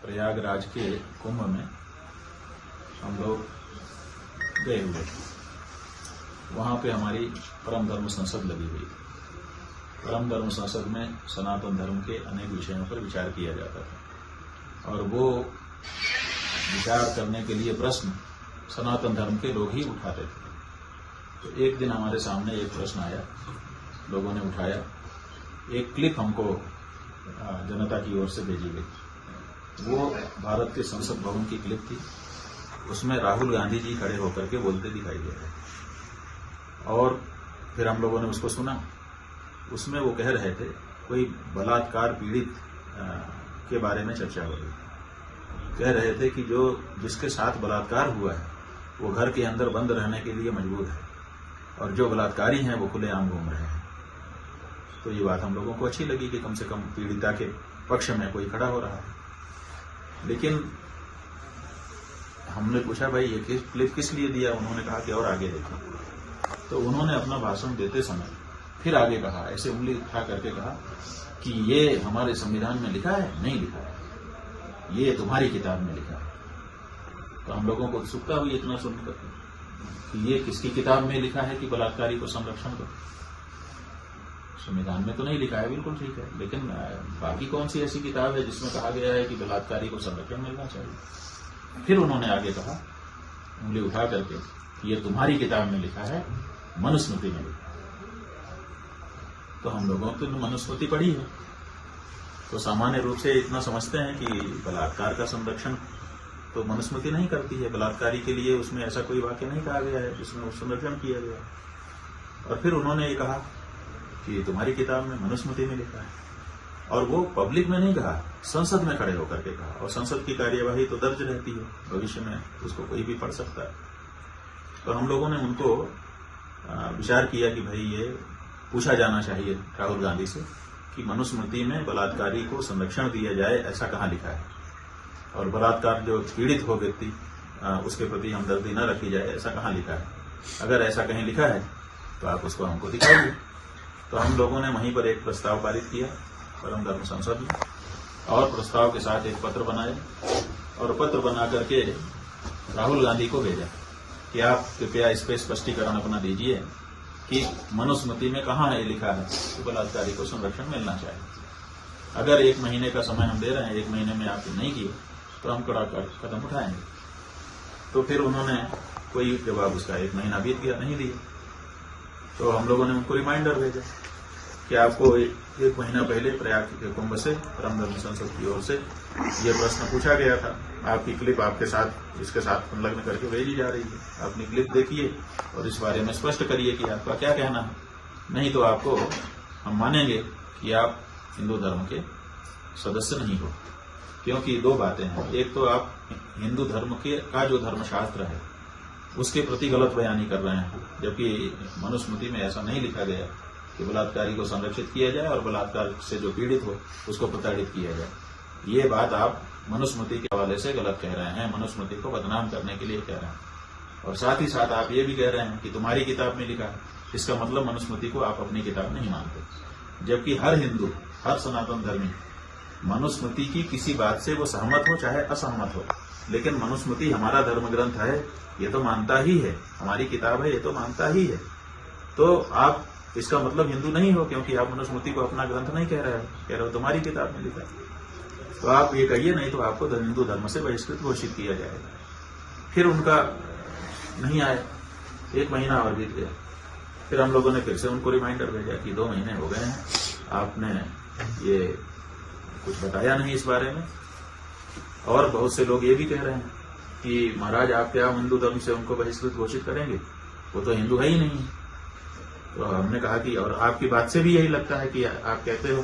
प्रयागराज के कुंभ में हम लोग गए हुए थे। वहां पे हमारी परम धर्म संसद लगी हुई थी। परम धर्म संसद में सनातन धर्म के अनेक विषयों पर विचार किया जाता था और वो विचार करने के लिए प्रश्न सनातन धर्म के लोग ही उठाते थे। तो एक दिन हमारे सामने एक प्रश्न आया, लोगों ने उठाया। एक क्लिप हमको जनता की ओर से भेजी गई। वो भारत के संसद भवन की क्लिप थी। उसमें राहुल गांधी जी खड़े होकर के बोलते दिखाई दे रहे और फिर हम लोगों ने उसको सुना। उसमें वो कह रहे थे, कोई बलात्कार पीड़ित के बारे में चर्चा हो रही। कह रहे थे कि जो जिसके साथ बलात्कार हुआ है वो घर के अंदर बंद रहने के लिए मजबूर है और जो बलात्कारी हैं वो खुलेआम घूम रहे हैं। तो ये बात हम लोगों को अच्छी लगी कि कम से कम पीड़िता के पक्ष में कोई खड़ा हो रहा है। लेकिन हमने पूछा, भाई ये क्लिप किस लिए दिया? उन्होंने कहा कि और आगे देखो। तो उन्होंने अपना भाषण देते समय फिर आगे कहा, ऐसे उंगली उठा करके कहा कि ये हमारे संविधान में लिखा है? नहीं लिखा है, ये तुम्हारी किताब में लिखा है। तो हम लोगों को उत्सुकता हुई इतना सुनकर कि ये किसकी किताब में लिखा है कि बलात्कारी को संरक्षण दो। संविधान में तो नहीं लिखा है, बिल्कुल ठीक है, लेकिन बाकी कौन सी ऐसी किताब है जिसमें कहा गया है कि बलात्कारी को संरक्षण मिलना चाहिए? फिर उन्होंने आगे कहा, उंगली उठा करके, कि ये तुम्हारी किताब में लिखा है, मनुस्मृति में लिखा है। तो हम लोगों ने तो मनुस्मृति पढ़ी है, तो सामान्य रूप से इतना समझते हैं कि बलात्कार का संरक्षण तो मनुस्मृति नहीं करती है। बलात्कारी के लिए उसमें ऐसा कोई वाक्य नहीं कहा गया है जिसमें संरक्षण किया गया है। और फिर उन्होंने ये कहा कि तुम्हारी किताब में मनुस्मृति में लिखा है, और वो पब्लिक में नहीं कहा, संसद में खड़े होकर के कहा। और संसद की कार्यवाही तो दर्ज रहती है, भविष्य में उसको कोई भी पढ़ सकता है। तो हम लोगों ने उनको विचार किया कि भाई ये पूछा जाना चाहिए राहुल गांधी से कि मनुस्मृति में बलात्कारी को संरक्षण दिया जाए, ऐसा कहाँ लिखा है? और बलात्कार जो पीड़ित हो व्यक्ति उसके प्रति हमदर्दी न रखी जाए, ऐसा कहाँ लिखा है? अगर ऐसा कहीं लिखा है तो आप उसको हमको दिखाइए। तो हम लोगों ने वहीं पर एक प्रस्ताव पारित किया परम धर्म संसद में, और प्रस्ताव के साथ एक पत्र बनाया और पत्र बना करके राहुल गांधी को भेजा कि आप कृपया इस पे स्पष्टीकरण अपना दीजिए कि मनुस्मृति में कहाँ है लिखा है कि बलात्कारी को संरक्षण मिलना चाहिए। अगर 1 महीने का समय हम दे रहे हैं, 1 महीने में आपने नहीं किए तो हम कड़ा कदम उठाएंगे। तो फिर उन्होंने कोई जवाब, उसका 1 महीना बीत गया, नहीं दिया। तो हम लोगों ने उनको रिमाइंडर भेजा कि आपको 1 महीना पहले प्रयाग के कुंभ से परम धर्म संसद की ओर से ये प्रश्न पूछा गया था। आपकी क्लिप आपके साथ, इसके साथ संलग्न करके भेजी जा रही है। अपनी क्लिप देखिए और इस बारे में स्पष्ट करिए कि आपका क्या कहना है। नहीं तो आपको हम मानेंगे कि आप हिंदू धर्म के सदस्य नहीं हो। क्योंकि 2 बातें हैं, एक तो आप हिंदू धर्म का जो धर्मशास्त्र है उसके प्रति गलत बयानी कर रहे हैं, जबकि मनुस्मृति में ऐसा नहीं लिखा गया कि बलात्कारी को संरक्षित किया जाए और बलात्कार से जो पीड़ित हो उसको प्रताड़ित किया जाए। ये बात आप मनुस्मृति के हवाले से गलत कह रहे हैं, मनुस्मृति को बदनाम करने के लिए कह रहे हैं। और साथ ही साथ आप ये भी कह रहे हैं कि तुम्हारी किताब में लिखा है। इसका मतलब मनुस्मृति को आप अपनी किताब नहीं मानते, जबकि हर हिंदू, हर सनातन धर्मी मनुस्मृति की किसी बात से वो सहमत हो चाहे असहमत हो, लेकिन मनुस्मृति हमारा धर्म ग्रंथ है, ये तो मानता ही है, हमारी किताब है, ये तो मानता ही है। तो आप इसका मतलब हिंदू नहीं हो, क्योंकि आप मनुस्मृति को अपना ग्रंथ नहीं कह रहे हो, तुम्हारी किताब में लिखा है। तो आप ये कहिए, नहीं तो आपको हिंदू धर्म से बहिष्कृत घोषित किया जाएगा। फिर उनका नहीं आया, 1 महीना और बीत गया। फिर हम लोगों ने फिर से उनको रिमाइंडर भेजा कि 2 महीने हो गए हैं, आपने ये कुछ बताया नहीं इस बारे में। और बहुत से लोग ये भी कह रहे हैं कि महाराज आप क्या हिंदू धर्म से उनको बहिष्कृत घोषित करेंगे, वो तो हिंदू है ही नहीं। तो हमने कहा कि और आपकी बात से भी यही लगता है कि आप कहते हो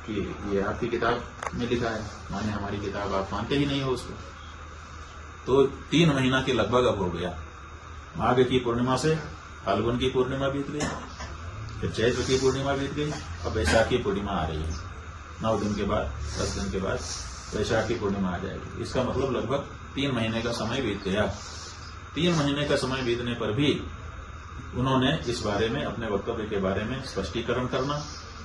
कि ये आपकी किताब में लिखा है, माने हमारी किताब आप मानते ही नहीं हो उसको। तो 3 महीना के लगभग अब हो गया। माघ की पूर्णिमा से फाल्गुन की पूर्णिमा बीत गई, फिर चैत्र की पूर्णिमा बीत गई, अब वैशाख की पूर्णिमा आ रही है। 9 दिन के बाद, 10 दिन के बाद वैशाख की पूर्णिमा आ जाएगी। इसका मतलब लगभग 3 महीने का समय बीत गया। 3 महीने का समय बीतने पर भी उन्होंने इस बारे में, अपने वक्तव्य के बारे में स्पष्टीकरण करना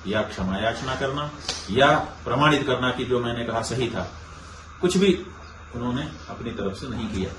या क्षमा याचना करना या प्रमाणित करना कि जो मैंने कहा सही था, कुछ भी उन्होंने अपनी तरफ से नहीं किया।